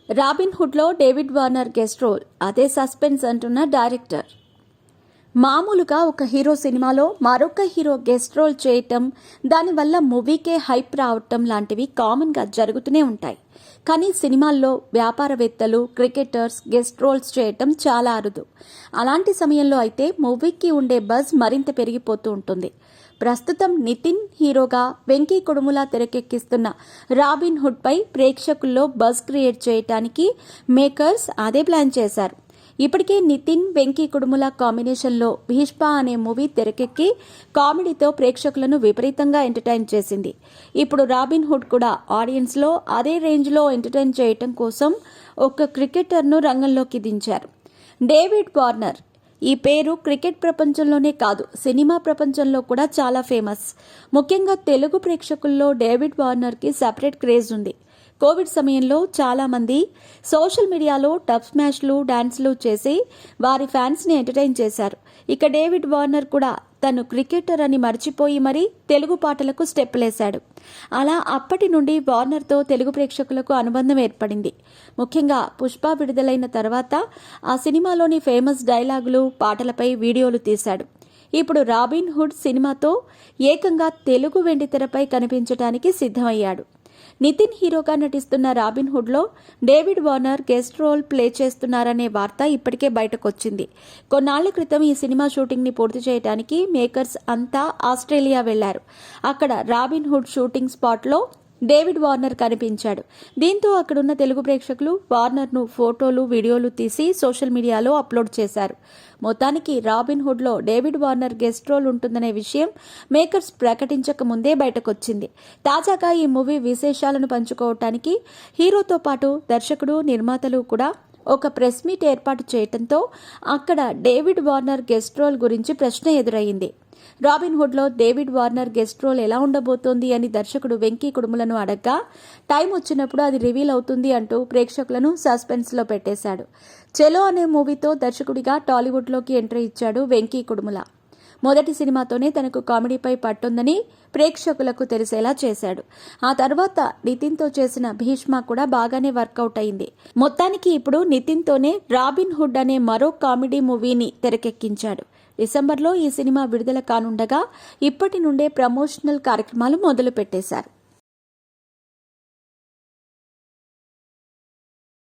రాబిన్హుడ్లో David Warner guest role, అదే suspense అంటున్న director. మామూలుగా ఒక హీరో సినిమాలో మరొక హీరో గెస్ట్ రోల్ చేయటం, దానివల్ల మూవీకే హైప్ రావటం లాంటివి కామన్గా జరుగుతూనే ఉంటాయి. కానీ సినిమాల్లో వ్యాపారవేత్తలు, క్రికెటర్స్ గెస్ట్ రోల్స్ చేయటం చాలా అరుదు. అలాంటి సమయంలో అయితే మూవీకి ఉండే బజ్ మరింత పెరిగిపోతూ ఉంటుంది. ప్రస్తుతం నితిన్ హీరోగా వెంకీ కొడుములా తెరకెక్కిస్తున్న రాబిన్హుడ్ పై ప్రేక్షకుల్లో బజ్ క్రియేట్ చేయడానికి మేకర్స్ అదే ప్లాన్ చేశారు. ఇప్పటికే నితిన్, వెంకీ కుడుముల కాంబినేషన్లో భీష్మ అనే మూవీ తెరకెక్కి కామెడీతో ప్రేక్షకులను విపరీతంగా ఎంటర్టైన్ చేసింది. ఇప్పుడు రాబిన్హుడ్ కూడా ఆడియన్స్లో అదే రేంజ్లో ఎంటర్టైన్ చేయటం కోసం ఒక క్రికెటర్ను రంగంలోకి దించారు. David Warner. ఈ పేరు క్రికెట్ ప్రపంచంలోనే కాదు, సినిమా ప్రపంచంలో కూడా చాలా ఫేమస్. ముఖ్యంగా తెలుగు ప్రేక్షకుల్లో డేవిడ్ వార్నర్కి సెపరేట్ క్రేజ్ ఉంది. కోవిడ్ సమయంలో చాలామంది సోషల్ మీడియాలో టబ్ స్మాష్లు, డాన్స్లు చేసి వారి ఫ్యాన్స్ని ఎంటర్టైన్ చేశారు. ఇక డేవిడ్ వార్నర్ కూడా తను క్రికెటర్ అని మర్చిపోయి మరీ తెలుగు పాటలకు స్టెప్పులేశాడు. అలా అప్పటి నుండి వార్నర్తో తెలుగు ప్రేక్షకులకు అనుబంధం ఏర్పడింది. ముఖ్యంగా పుష్ప విడుదలైన తర్వాత ఆ సినిమాలోని ఫేమస్ డైలాగులు, పాటలపై వీడియోలు తీశాడు. ఇప్పుడు రాబిన్హుడ్ సినిమాతో ఏకంగా తెలుగు వెండితెరపై కనిపించడానికి సిద్ధమయ్యాడు. నితిన్ హీరోగా నటిస్తున్న రాబిన్హుడ్లో David Warner guest role play చేస్తున్నారనే వార్త ఇప్పటికే బయటకొచ్చింది. కొన్నాళ్ల క్రితం ఈ సినిమా షూటింగ్ని పూర్తి చేయడానికి మేకర్స్ అంతా ఆస్ట్రేలియా వెళ్లారు. అక్కడ రాబిన్హుడ్ షూటింగ్ స్పాట్లో డేవిడ్ వార్నర్ కనిపించాడు. దీంతో అక్కడున్న తెలుగు ప్రేక్షకులు వార్నర్ను ఫోటోలు, వీడియోలు తీసి సోషల్ మీడియాలో అప్లోడ్ చేశారు. మొత్తానికి రాబిన్హుడ్లో డేవిడ్ వార్నర్ గెస్ట్ రోల్ ఉంటుందనే విషయం మేకర్స్ ప్రకటించక ముందే బయటకొచ్చింది. తాజాగా ఈ మూవీ విశేషాలను పంచుకోవటానికి హీరోతో పాటు దర్శకుడు, నిర్మాతలు కూడా ఒక ప్రెస్ మీట్ ఏర్పాటు చేయడంతో అక్కడ డేవిడ్ వార్నర్ గెస్ట్ రోల్ గురించి ప్రశ్న ఎదురయ్యింది. రాబిన్హుడ్లో డేవిడ్ వార్నర్ గెస్ట్ రోల్ ఎలా ఉండబోతోంది అని దర్శకుడు వెంకీ కుడుములను అడగ్గా టైం వచ్చినప్పుడు అది రివీల్ అవుతుంది అంటూ ప్రేక్షకులను సస్పెన్స్లో పెట్టేశాడు. చెలో అనే మూవీతో దర్శకుడిగా టాలీవుడ్లోకి ఎంట్రీ ఇచ్చాడు వెంకీ కుడుముల. మొదటి సినిమాతోనే తనకు కామెడీపై పట్టుందని ప్రేక్షకులకు తెలిసేలా చేశాడు. ఆ తర్వాత నితిన్తో చేసిన భీష్మ కూడా బాగానే వర్కౌట్ అయింది. మొత్తానికి ఇప్పుడు నితిన్తోనే రాబిన్హుడ్ అనే మరో కామెడీ మూవీని తెరకెక్కించాడు. డిసెంబర్లో ఈ సినిమా విడుదల కానుండగా ఇప్పటి నుండే ప్రమోషనల్ కార్యక్రమాలు మొదలు పెట్టేశారు.